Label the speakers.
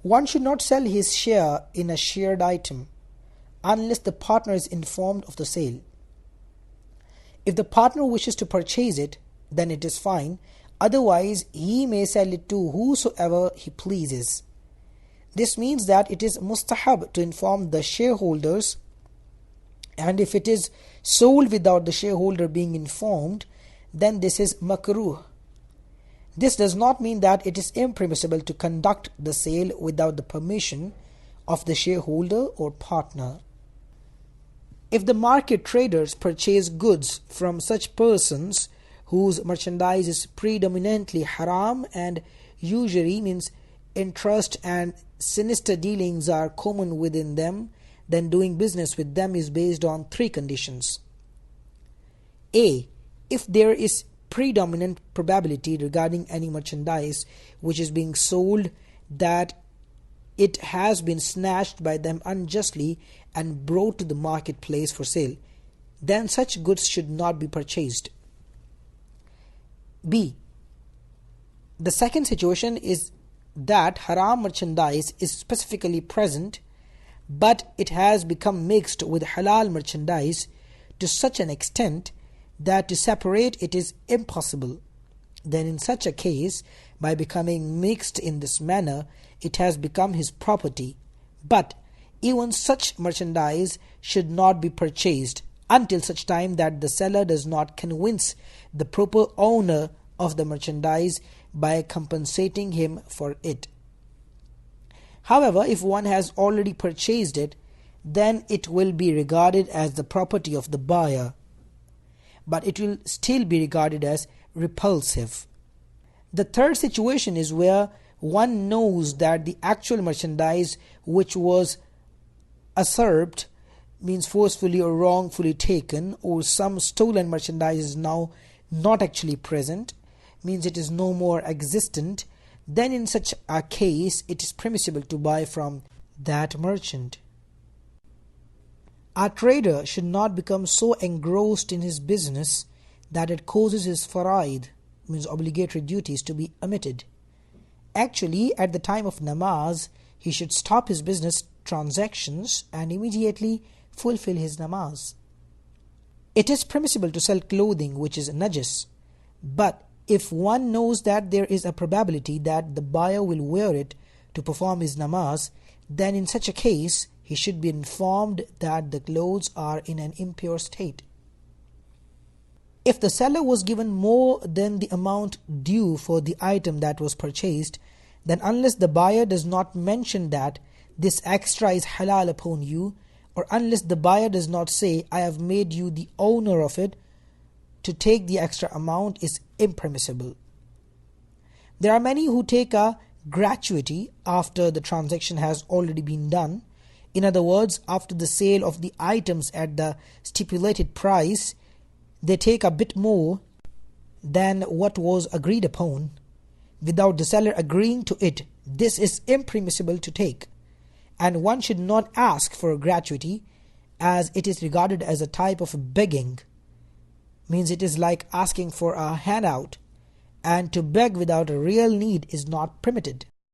Speaker 1: One should not sell his share in a shared item unless the partner is informed of the sale. If the partner wishes to purchase it, then it is fine. Otherwise, he may sell it to whosoever he pleases. This means that it is mustahab to inform the shareholders, and if it is sold without the shareholder being informed, then this is makruh. This does not mean that it is impermissible to conduct the sale without the permission of the shareholder or partner. If the market traders purchase goods from such persons whose merchandise is predominantly haram and usury, means interest and sinister dealings are common within them, then doing business with them is based on three conditions. A. If there is predominant probability regarding any merchandise which is being sold that it has been snatched by them unjustly and brought to the marketplace for sale, then such goods should not be purchased. B. The second situation is that haram merchandise is specifically present, but it has become mixed with halal merchandise to such an extent that to separate it is impossible. Then in such a case, by becoming mixed in this manner, it has become his property. But even such merchandise should not be purchased until such time that the seller does not convince the proper owner of the merchandise by compensating him for it. However, if one has already purchased it, then it will be regarded as the property of the buyer, but it will still be regarded as repulsive. The third situation is where one knows that the actual merchandise which was usurped, means forcefully or wrongfully taken, or some stolen merchandise is now not actually present, means it is no more existent, then in such a case it is permissible to buy from that merchant. A trader should not become so engrossed in his business that it causes his Faraa'id, means obligatory duties, to be omitted. Actually, at the time of namaz, he should stop his business transactions and immediately fulfill his namaz. It is permissible to sell clothing which is najis, but if one knows that there is a probability that the buyer will wear it to perform his namaz, then in such a case he should be informed that the clothes are in an impure state. If the seller was given more than the amount due for the item that was purchased, then unless the buyer does not mention that this extra is halal upon you, or unless the buyer does not say, I have made you the owner of it, to take the extra amount is impermissible. There are many who take a gratuity after the transaction has already been done. In other words, after the sale of the items at the stipulated price, they take a bit more than what was agreed upon, without the seller agreeing to it. This is impermissible to take, and one should not ask for a gratuity, as it is regarded as a type of begging. Means it is like asking for a handout, and to beg without a real need is not permitted.